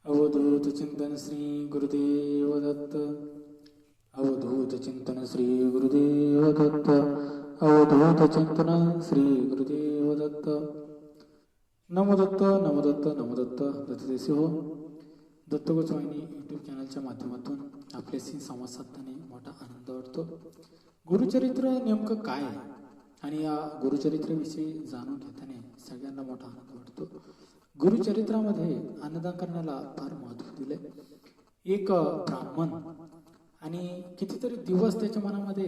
अवधूत चिंतन श्री गुरुदेव दत्त. अवधूत चिंतन श्री गुरुदेव दत्त. अवधूत चिंतन श्री गुरुदेव दत्त. नमो दत्त नमो दत्त नमो दत्त. दत्तदेसी हो. दत्त गोस्वामी यूट्यूब चॅनलच्या माध्यमातून आपल्याशी संवाद साधताना मोठा आनंद वाटतो. गुरुचरित्र नेमकं काय आणि या गुरुचरित्राविषयी जाणून घेताना सगळ्यांना मोठा आनंद वाटतो. गुरुचरित्रामध्ये अन्नदान करण्याला फार महत्त्व दिले. एक ब्राह्मण आणि कितीतरी दिवस त्याच्या मनामध्ये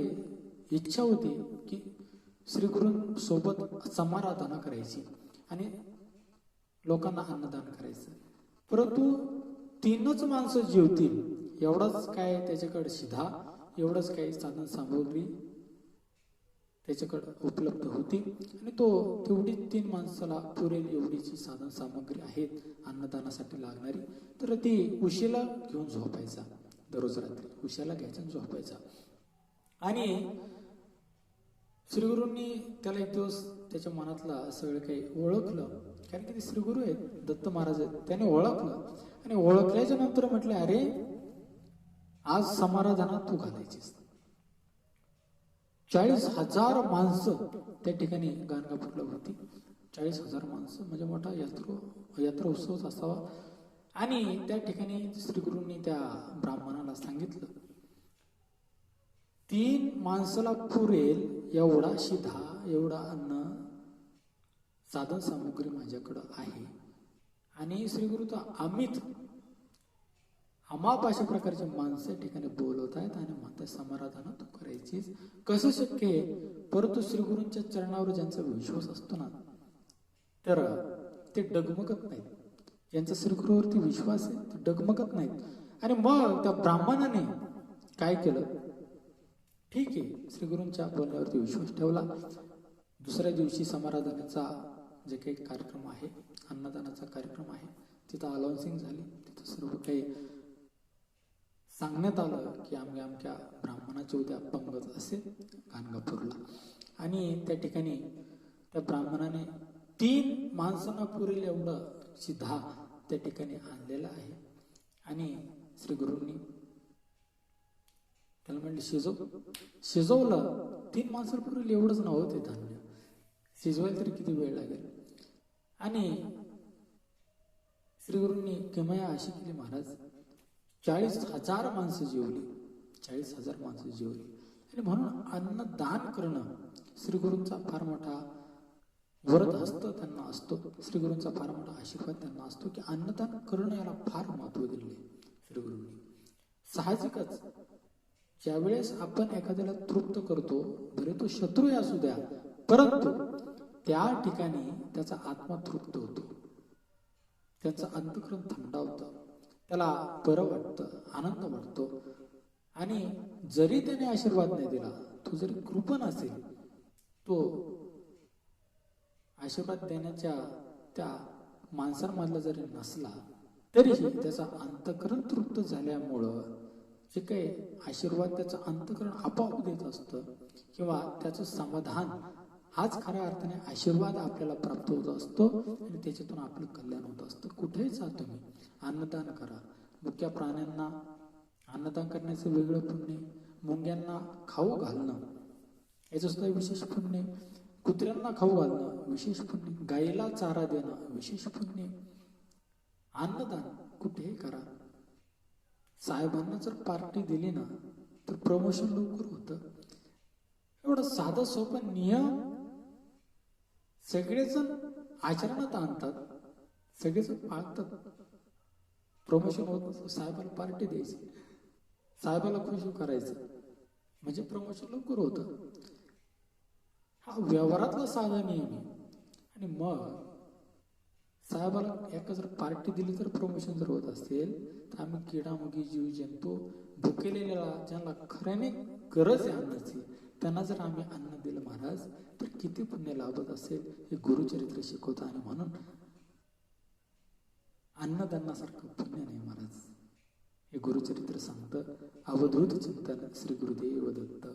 इच्छा होती की श्रीगुरूंसोबत समाराधना करायची आणि लोकांना अन्नदान करायचं. परंतु 3च माणसं जेवतील एवढाच काय त्याच्याकडे शिधा, एवढंच काही साधन सामग्री त्याच्याकडे उपलब्ध होती आणि तो तेवढी 3 माणसाला पुरेल एवढीची साधन सामग्री आहेत अन्नदानासाठी लागणारी. तर ती उशीला घेऊन झोपायचा. दररोज रात्री उशीला घ्यायचा आणि झोपायचा. आणि श्रीगुरूंनी त्याला एक दिवस त्याच्या मनातला सगळं काही ओळखलं, कारण की ते श्रीगुरू आहेत, दत्त महाराज आहेत. त्याने ओळखलं आणि ओळखल्याच्या नंतर म्हटले, अरे आज समाराधना तू घालायचीस. 40,000 माणसं त्या ठिकाणी गाणगापूरला होती. 40,000 माणसं म्हणजे मोठा यात्रा उत्सवच असावा. आणि त्या ठिकाणी श्रीगुरूंनी त्या ब्राह्मणाला सांगितलं, 3 माणसाला पुरेल एवढा शिधा, एवढा अन्न साधन सामुग्री माझ्याकडं आहे. आणि श्रीगुरु तर अमाप अशा प्रकारचे माणसं या ठिकाणी बोलवत आहेत आणि म्हणतात समाराधना तू करायचीच. कसं शक्य आहे? परंतु श्रीगुरूंच्या चरणावर ज्यांचा विश्वास असतो ना, तर ते डगमगत नाहीत. ज्यांचा श्रीगुरूवरती विश्वास आहे ते डगमगत नाहीत. आणि मग त्या ब्राह्मणाने काय केलं? ठीक आहे, श्रीगुरूंच्या बोलण्यावरती विश्वास ठेवला. दुसऱ्या दिवशी समाराधनेचा जे काही कार्यक्रम आहे, अन्नदानाचा कार्यक्रम आहे, तिथं अनाउन्सिंग झाली. तिथं सर्व काही सांगण्यात आलं की अमक्या ब्राह्मणाची उद्या पंगत असेल गाणगापूरला. आणि त्या ठिकाणी त्या ब्राह्मणाने 3 माणसांना पुरेल एवढं शिधा त्या ठिकाणी आणलेलं आहे. आणि श्रीगुरूंनी त्याला म्हणले शिजवलं. 3 माणसाला पुरेल एवढंच नव्हतं ते धान्य. शिजवायला तरी किती वेळ लागेल. आणि श्रीगुरूंनी किमया अशी केली, महाराज 40,000 माणसं जेवली. 40,000 माणसं जेवली. आणि म्हणून अन्नदान करणं श्रीगुरूंचा फार मोठा वरद हस्त त्यांना असतो. श्रीगुरूंचा फार मोठा आशीर्वाद त्यांना असतो की अन्नदान करणं याला फार महत्त्व दिले श्रीगुरूंनी. साहजिकच ज्यावेळेस आपण एखाद्याला तृप्त करतो, भले तो शत्रू असू द्या, परंतु त्या ठिकाणी त्याचा आत्मा तृप्त होतो, त्याचं अंतःकरण थंडावतं, त्याला बरं वाटतं, आनंद वाटतो. आणि जरी त्याने आशीर्वाद नाही दिला, तो जरी कृपण असेल, तो आशीर्वाद देण्याच्या त्या माणसांमधला जरी नसला, तरीही त्याचा अंतःकरण तृप्त झाल्यामुळं जे काही आशीर्वाद त्याचं अंतःकरण आपोआप देत असतं किंवा त्याचं समाधान, हाच खऱ्या अर्थाने आशीर्वाद आपल्याला प्राप्त होत असतो आणि त्याच्यातून आपलं कल्याण होत असतं. कुठेही जा तुम्ही, अन्नदान करा. मुक्या प्राण्यांना अन्नदान करण्याचं वेगळं पुण्य, मुंग्यांना खाऊ घालणं याचं सुद्धा विशेष पुण्य, कुत्र्यांना खाऊ घालणं विशेष पुण्य, गाईला चारा देणं विशेष पुण्य. अन्नदान कुठेही करा. साहेबांना जर पार्टी दिली ना, तर प्रमोशन लवकर होतं. एवढं साधं सोपं नियम सगळेजण आचरणात आणतात, सगळेजण पाळतात. प्रमोशन होत नसतं, साहेबाला पार्टी द्यायची, साहेबाला खुशी करायचं, म्हणजे प्रमोशन लवकर होतं. हा व्यवहारातला साधा नियम आहे. आणि मग साहेबाला एका जर पार्टी दिली तर प्रमोशन जर होत असेल, तर आम्ही किडामुगी जीव जंतू भुकेलेला ज्यांना खऱ्याने गरज आहे अन्नाची, त्यांना जर आम्ही अन्न दिलं महाराज, तर किती पुण्य लाभत असेल हे गुरुचरित्र शिकवतं. आणि म्हणून अन्नदानासारखं पुण्य नाही महाराज, हे गुरुचरित्र सांगतं. अवधूत चिंतन श्री गुरुदेव दत्त.